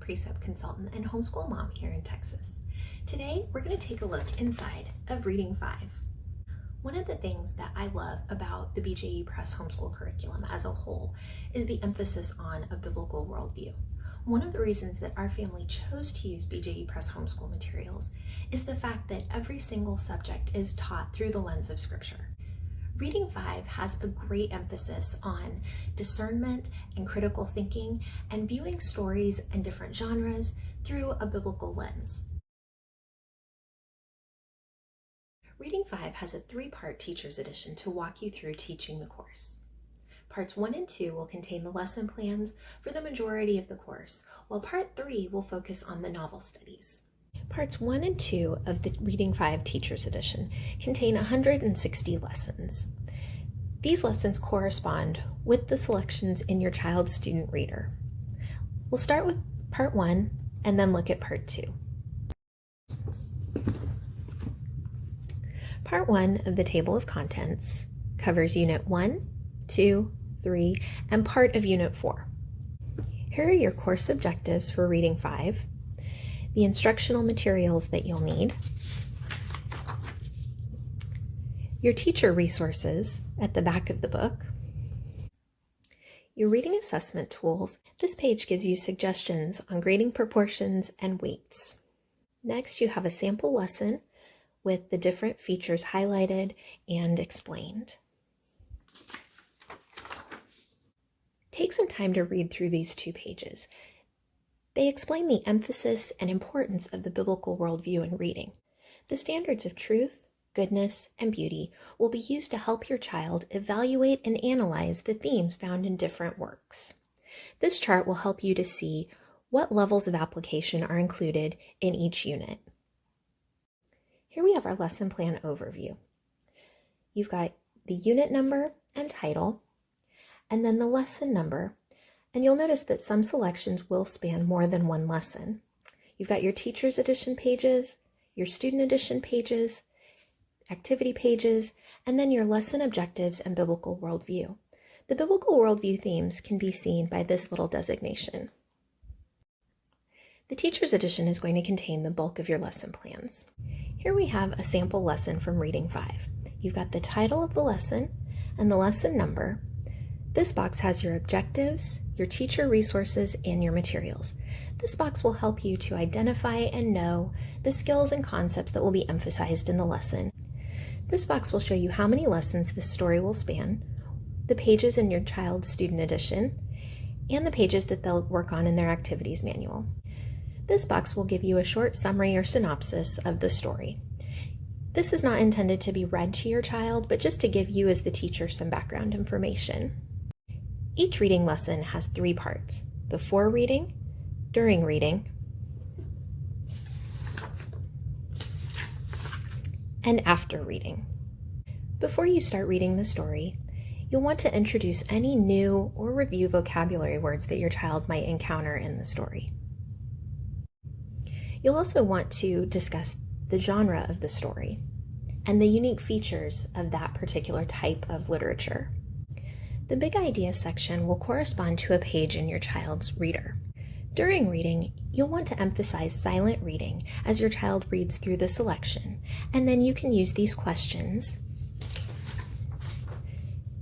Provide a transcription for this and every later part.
Precept consultant and homeschool mom here in Texas. Today, we're going to take a look inside of Reading 5. One of the things that I love about the BJU Press homeschool curriculum as a whole is the emphasis on a biblical worldview. One of the reasons that our family chose to use BJU Press homeschool materials is the fact that every single subject is taught through the lens of Scripture. Reading 5 has a great emphasis on discernment and critical thinking and viewing stories and different genres through a biblical lens. Reading 5 has a 3-part teacher's edition to walk you through teaching the course. Parts 1 and 2 will contain the lesson plans for the majority of the course, while Part 3 will focus on the novel studies. Parts 1 and 2 of the Reading 5 Teacher's Edition contain 160 lessons. These lessons correspond with the selections in your child's student reader. We'll start with Part 1 and then look at Part 2. Part 1 of the Table of Contents covers Unit 1, 2, 3, and part of Unit 4. Here are your course objectives for Reading 5, the instructional materials that you'll need, your teacher resources at the back of the book, your reading assessment tools. This page gives you suggestions on grading proportions and weights. Next, you have a sample lesson with the different features highlighted and explained. Take some time to read through these 2 pages. They explain the emphasis and importance of the biblical worldview in reading. The standards of truth, goodness, and beauty will be used to help your child evaluate and analyze the themes found in different works. This chart will help you to see what levels of application are included in each unit. Here we have our lesson plan overview. You've got the unit number and title, and then the lesson number. And you'll notice that some selections will span more than one lesson. You've got your teacher's edition pages, your student edition pages, activity pages, and then your lesson objectives and biblical worldview. The biblical worldview themes can be seen by this little designation. The teacher's edition is going to contain the bulk of your lesson plans. Here we have a sample lesson from Reading 5. You've got the title of the lesson and the lesson number. This box has your objectives, your teacher resources, and your materials. This box will help you to identify and know the skills and concepts that will be emphasized in the lesson. This box will show you how many lessons this story will span, the pages in your child's student edition, and the pages that they'll work on in their activities manual. This box will give you a short summary or synopsis of the story. This is not intended to be read to your child, but just to give you as the teacher some background information. Each reading lesson has 3 parts: before reading, during reading, and after reading. Before you start reading the story, you'll want to introduce any new or review vocabulary words that your child might encounter in the story. You'll also want to discuss the genre of the story and the unique features of that particular type of literature. The Big Ideas section will correspond to a page in your child's reader. During reading, you'll want to emphasize silent reading as your child reads through the selection, and then you can use these questions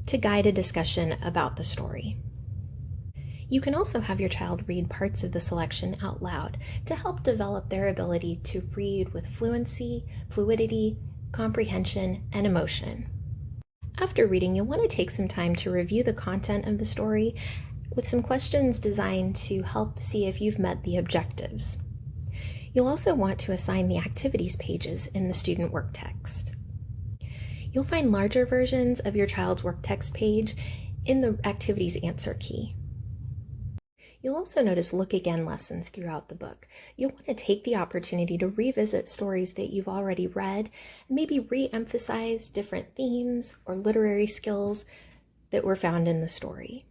to guide a discussion about the story. You can also have your child read parts of the selection out loud to help develop their ability to read with fluency, fluidity, comprehension, and emotion. After reading, you'll want to take some time to review the content of the story with some questions designed to help see if you've met the objectives. You'll also want to assign the activities pages in the student work text. You'll find larger versions of your child's work text page in the activities answer key. You'll also notice look again lessons throughout the book. You'll want to take the opportunity to revisit stories that you've already read, and maybe re-emphasize different themes or literary skills that were found in the story.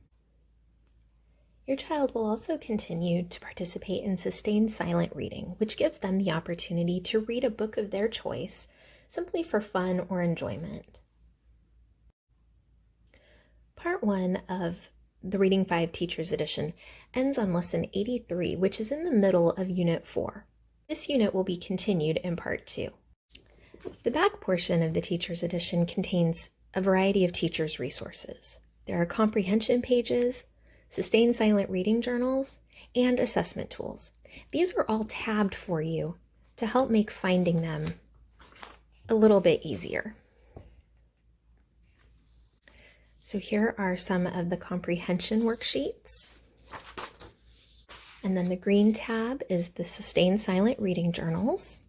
Your child will also continue to participate in sustained silent reading, which gives them the opportunity to read a book of their choice simply for fun or enjoyment. Part 1 of the Reading 5 Teachers Edition ends on Lesson 83, which is in the middle of Unit 4. This unit will be continued in Part 2. The back portion of the Teachers Edition contains a variety of teachers' resources. There are comprehension pages, sustained silent reading journals, and assessment tools. These are all tabbed for you to help make finding them a little bit easier. So here are some of the comprehension worksheets. And then the green tab is the sustained silent reading journals.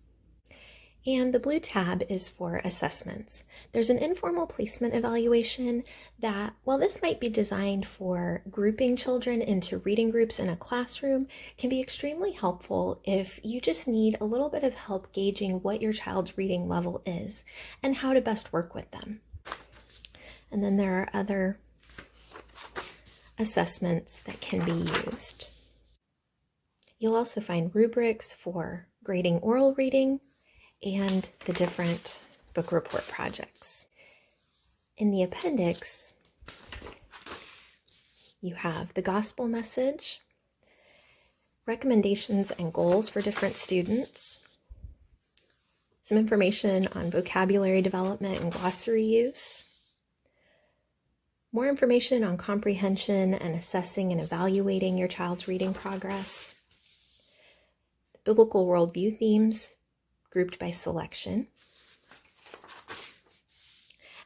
And the blue tab is for assessments. There's an informal placement evaluation that, while this might be designed for grouping children into reading groups in a classroom, can be extremely helpful if you just need a little bit of help gauging what your child's reading level is and how to best work with them. And then there are other assessments that can be used. You'll also find rubrics for grading oral reading and the different book report projects. In the appendix, you have the gospel message, recommendations and goals for different students, some information on vocabulary development and glossary use, more information on comprehension and assessing and evaluating your child's reading progress, biblical worldview themes grouped by selection,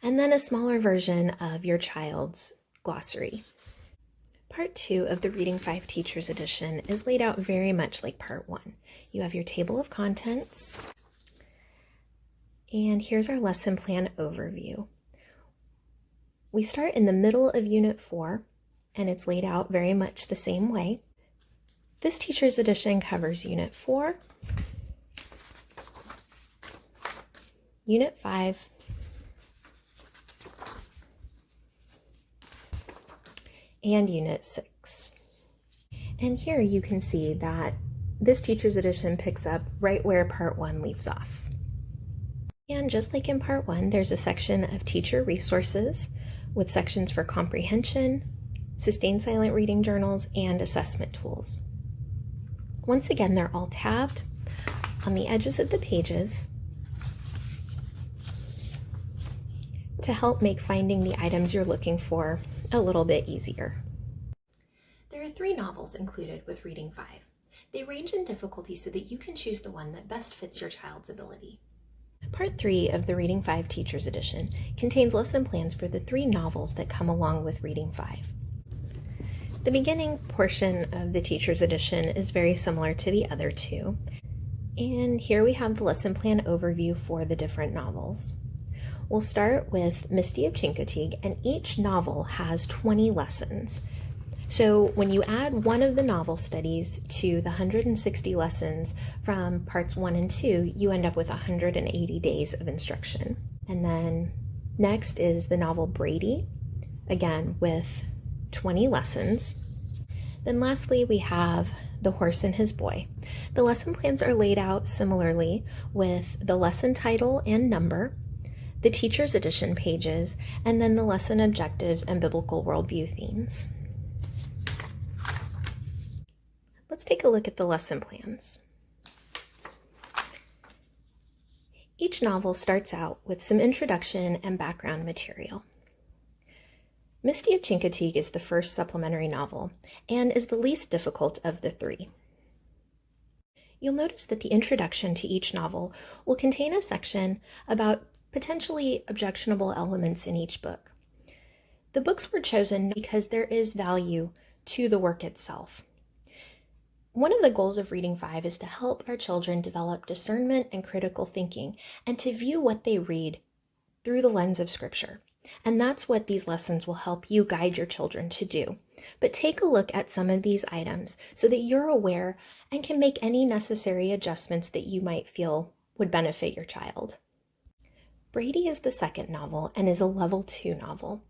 and then a smaller version of your child's glossary. Part 2 of the Reading 5 Teachers Edition is laid out very much like Part 1. You have your table of contents, and here's our lesson plan overview. We start in the middle of Unit 4, and it's laid out very much the same way. This Teacher's Edition covers Unit 4, Unit 5, and Unit 6. And here you can see that this Teacher's Edition picks up right where Part 1 leaves off. And just like in Part 1, there's a section of teacher resources with sections for comprehension, sustained silent reading journals, and assessment tools. Once again, they're all tabbed on the edges of the pages to help make finding the items you're looking for a little bit easier. There are 3 novels included with Reading 5. They range in difficulty so that you can choose the one that best fits your child's ability. Part 3 of the Reading 5 Teachers Edition contains lesson plans for the 3 novels that come along with Reading 5. The beginning portion of the Teachers Edition is very similar to the other 2. And here we have the lesson plan overview for the different novels. We'll start with Misty of Chincoteague, and each novel has 20 lessons. So when you add one of the novel studies to the 160 lessons from parts 1 and 2, you end up with 180 days of instruction. And then next is the novel Brady, again with 20 lessons. Then lastly, we have The Horse and His Boy. The lesson plans are laid out similarly with the lesson title and number, the Teacher's Edition pages, and then the lesson objectives and biblical worldview themes. Let's take a look at the lesson plans. Each novel starts out with some introduction and background material. Misty of Chincoteague is the first supplementary novel and is the least difficult of the 3. You'll notice that the introduction to each novel will contain a section about potentially objectionable elements in each book. The books were chosen because there is value to the work itself. One of the goals of Reading 5 is to help our children develop discernment and critical thinking, and to view what they read through the lens of Scripture. And that's what these lessons will help you guide your children to do. But take a look at some of these items so that you're aware and can make any necessary adjustments that you might feel would benefit your child. Brady is the second novel and is a level 2 novel.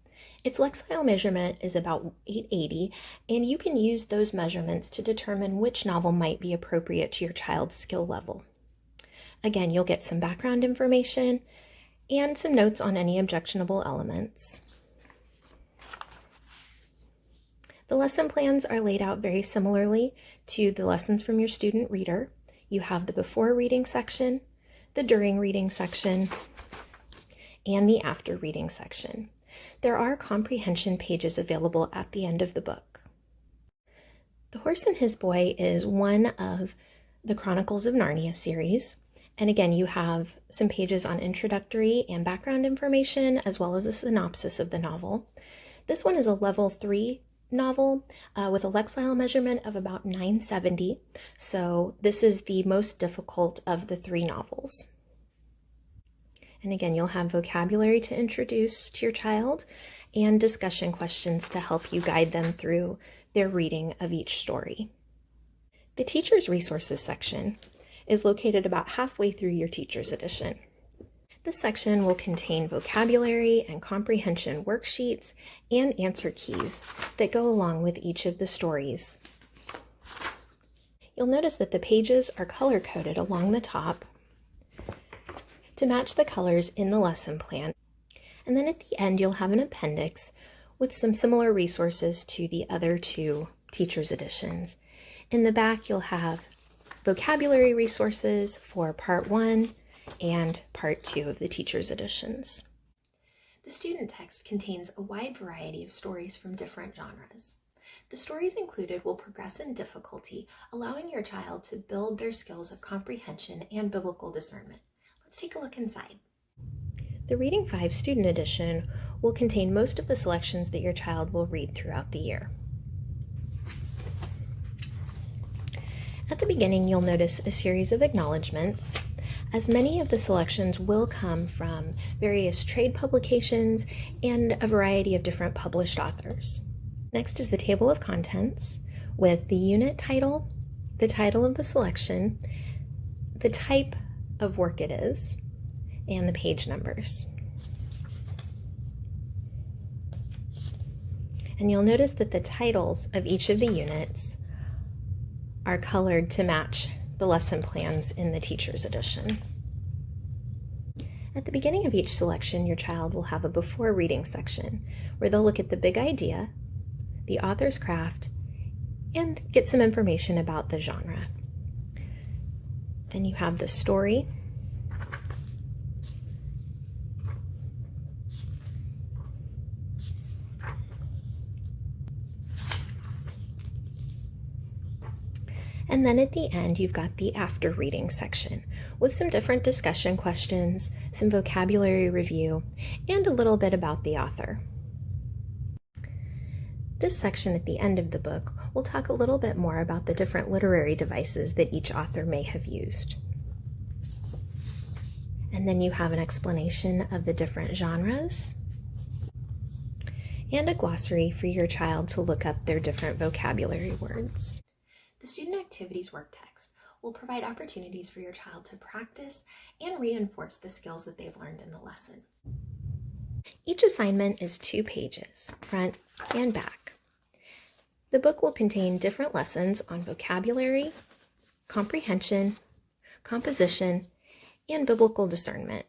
Its lexile measurement is about 880, and you can use those measurements to determine which novel might be appropriate to your child's skill level. Again, you'll get some background information and some notes on any objectionable elements. The lesson plans are laid out very similarly to the lessons from your student reader. You have the before reading section, the during reading section, and the after reading section. There are comprehension pages available at the end of the book. The Horse and His Boy is one of the Chronicles of Narnia series. And again, you have some pages on introductory and background information, as well as a synopsis of the novel. This one is a level 3 novel with a Lexile measurement of about 970. So this is the most difficult of the 3 novels. And again, you'll have vocabulary to introduce to your child and discussion questions to help you guide them through their reading of each story. The Teacher's Resources section is located about halfway through your Teacher's Edition. This section will contain vocabulary and comprehension worksheets and answer keys that go along with each of the stories. You'll notice that the pages are color-coded along the top to match the colors in the lesson plan. And then at the end, you'll have an appendix with some similar resources to the other 2 Teacher's Editions. In the back, you'll have vocabulary resources for Part 1 and Part 2 of the Teacher's Editions. The student text contains a wide variety of stories from different genres. The stories included will progress in difficulty, allowing your child to build their skills of comprehension and biblical discernment. Let's take a look inside. The Reading 5 Student Edition will contain most of the selections that your child will read throughout the year. At the beginning, you'll notice a series of acknowledgments, as many of the selections will come from various trade publications and a variety of different published authors. Next is the table of contents with the unit title, the title of the selection, the type of work it is, and the page numbers. And you'll notice that the titles of each of the units are colored to match the lesson plans in the Teacher's Edition. At the beginning of each selection, your child will have a before reading section where they'll look at the big idea, the author's craft, and get some information about the genre. Then you have the story, and then at the end, you've got the after reading section with some different discussion questions, some vocabulary review, and a little bit about the author. This section at the end of the book will talk a little bit more about the different literary devices that each author may have used. And then you have an explanation of the different genres and a glossary for your child to look up their different vocabulary words. The Student Activities Work Text will provide opportunities for your child to practice and reinforce the skills that they've learned in the lesson. Each assignment is 2 pages, front and back. The book will contain different lessons on vocabulary, comprehension, composition, and biblical discernment.